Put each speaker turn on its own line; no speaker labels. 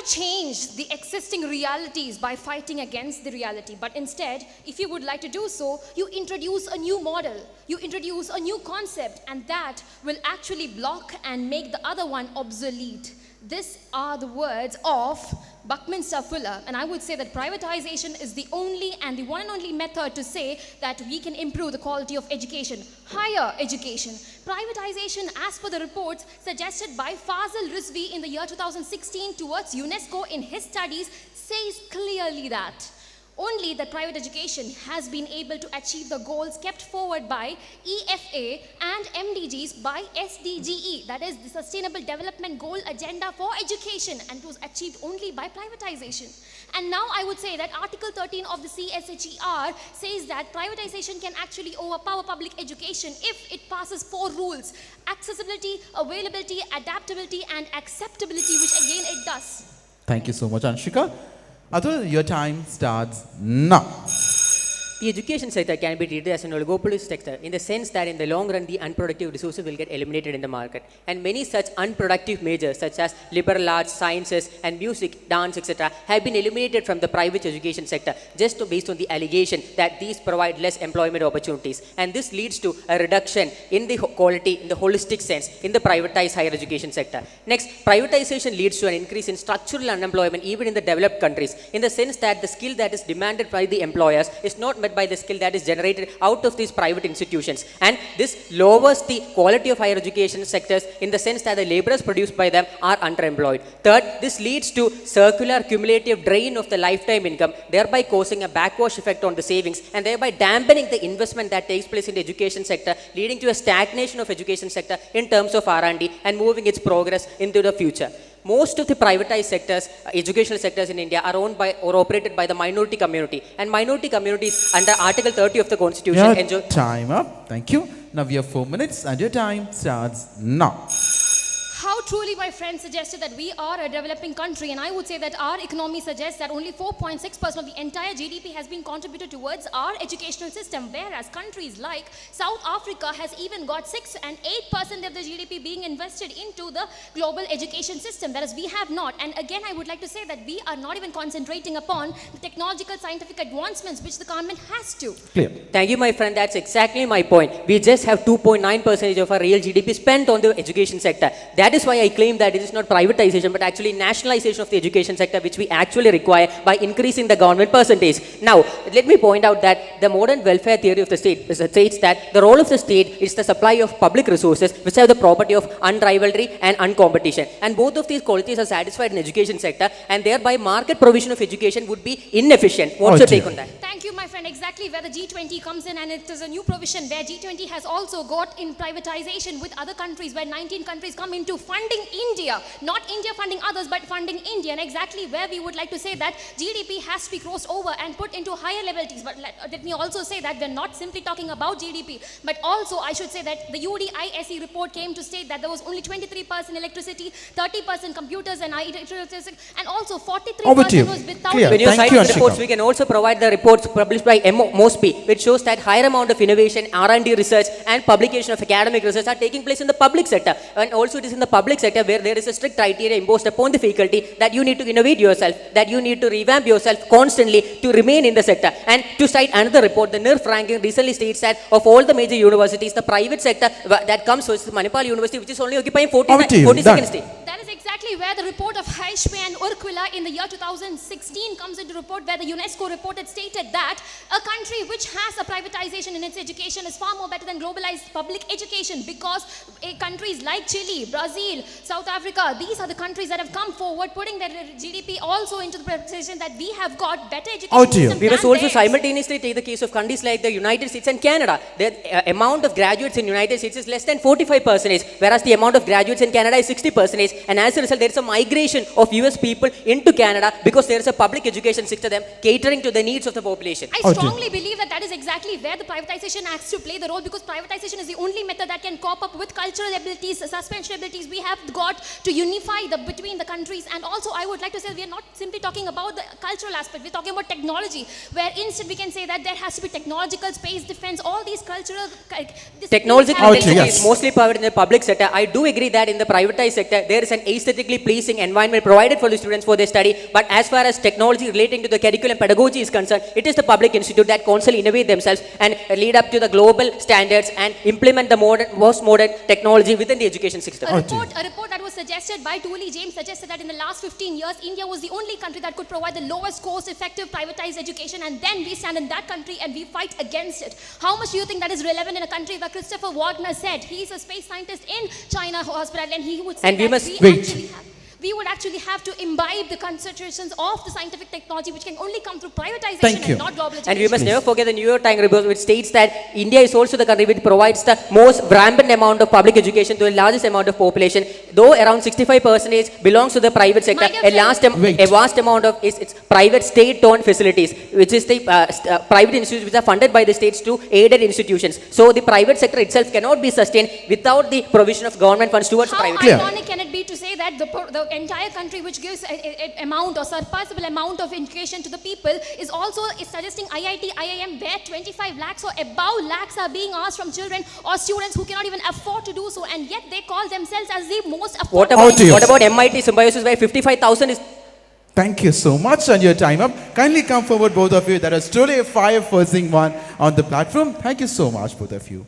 change the existing realities by fighting against the reality, but instead, if you would like to do so, you introduce a new model, you introduce a new concept, and that will actually block and make the other one obsolete. These are the words of Buckminster Fuller, and I would say that privatization is the only and the one and only method to say that we can improve the quality of education, higher education. Privatization, as per the reports suggested by Fazil Rizvi in the year 2016 towards UNESCO in his studies, says clearly that only that private education has been able to achieve the goals kept forward by EFA and MDGs by SDGE, that is the Sustainable Development Goal Agenda for Education, and it was achieved only by privatization. And now I would say that Article 13 of the CSHER says that privatization can actually overpower public education if it passes 4 rules: accessibility, availability, adaptability, and acceptability, which again it does.
Thank you so much, Anshika. Atul, your time starts now.
The education sector can be treated as an oligopoly sector in the sense that in the long run, the unproductive resources will get eliminated in the market. And many such unproductive majors such as liberal arts, sciences, and music, dance, etc. have been eliminated from the private education sector just based on the allegation that these provide less employment opportunities. And this leads to a reduction in the quality in the holistic sense in the privatized higher education sector. Next, privatization leads to an increase in structural unemployment even in the developed countries in the sense that the skill that is demanded by the employers is not met by the skill that is generated out of these private institutions, and this lowers the quality of higher education sectors in the sense that the laborers produced by them are underemployed. Third, this leads to circular cumulative drain of the lifetime income, thereby causing a backwash effect on the savings and thereby dampening the investment that takes place in the education sector, leading to a stagnation of education sector in terms of R&D and moving its progress into the future. Most of the privatized sectors, educational sectors in India are owned by or operated by the minority community, and minority communities under Article 30 of the Constitution enjoy...
Time up. Thank you. Now we have 4 minutes and your time starts now.
How truly my friend suggested that we are a developing country, and I would say that our economy suggests that only 4.6% of the entire GDP has been contributed towards our educational system, whereas countries like South Africa has even got 6 and 8% of the GDP being invested into the global education system, whereas we have not. And again, I would like to say that we are not even concentrating upon the technological scientific advancements which the government has to.
Clear.
Thank you, my friend. That's exactly my point. We just have 2.9% of our real GDP spent on the education sector. That is why I claim that it is not privatization but actually nationalization of the education sector which we actually require by increasing the government percentage. Now, let me point out that the modern welfare theory of the state states that the role of the state is the supply of public resources which have the property of unrivalry and uncompetition. And both of these qualities are satisfied in education sector, and thereby market provision of education would be inefficient. What's your take on that?
Thank you, my friend. Exactly where the G20 comes in, and it is a new provision where G20 has also got in privatization with other countries, where 19 countries come into funding India, not India funding others, but funding India, and exactly where we would like to say that GDP has to be crossed over and put into higher levels. But let me also say that we're not simply talking about GDP, but also I should say that the UDISE report came to state that there was only 23% electricity, 30% computers and IT, and also 43% was without.
Clear.
When you
Thank
cite
you,
the reports, we can also provide the reports published by MOSPI, which shows that higher amount of innovation, R&D research, and publication of academic research are taking place in the public sector. And also it is in the public sector where there is a strict criteria imposed upon the faculty that you need to innovate yourself, that you need to revamp yourself constantly to remain in the sector. And to cite another report, the NIRF ranking recently states that of all the major universities, the private sector that comes first is Manipal University, which is only occupying 42nd state.
That is exactly where the report of Haishme and Urquilla in the year 2016 comes into report, where the UNESCO reported stated that a country which has a privatization in its education is far more better than globalized public education, because countries like Chile, Brazil, South Africa, these are the countries that have come forward putting their GDP also into the position that we have got better education system.
We must also simultaneously take the case of countries like the United States and Canada. The amount of graduates in the United States is less than 45%, whereas the amount of graduates in Canada is 60%, and as a result there is a migration of US people into Canada because there is a public education sector them catering to the needs of the population.
I strongly believe that that is exactly where the privatization acts to play the role, because privatization is the only method that can cope up with cultural abilities, suspension abilities we have got to unify between the countries. And also I would like to say we are not simply talking about the cultural aspect, we're talking about technology, where instead we can say that there has to be technological, space defense, all these cultural
technological is mostly powered in the public sector. I do agree that in the privatized sector there is an aesthetic aesthetically pleasing environment provided for the students for their study. But as far as technology relating to the curriculum pedagogy is concerned, it is the public institute that constantly innovate themselves and lead up to the global standards and implement the most modern technology within the education system.
A report that was suggested by Dooley James suggested that in the last 15 years, India was the only country that could provide the lowest cost effective privatized education, and then we stand in that country and we fight against it. How much do you think that is relevant in a country where Christopher Wagner said he's a space scientist in China hospital, and he would say
And we
that
must-
we would actually have to imbibe the concentrations of the scientific technology, which can only come through privatization
Thank you.
and not global education.
And we must never forget the New York Times report, which states that India is also the country which provides the most rampant amount of public education to the largest amount of population. Though around 65% belongs to the private sector,
My dear
Wait.
a vast amount of its private state-owned facilities, which is the private institutions which are funded by the states to aided institutions. So the private sector itself cannot be sustained without the provision of government funds towards
How
private.
Clear.
ironic can it be to say that the entire country which gives an amount or surpassable amount of education to the people is also suggesting IIT, IIM, where 25 lakhs or above lakhs are being asked from children or students who cannot even afford to do so, and yet they call themselves as the most affordable.
Out to you.
What about MIT Symbiosis, where 55,000 is
Thank you so much, and your time up. Kindly come forward, both of you. That is truly a fire-first one on the platform. Thank you so much, both of you.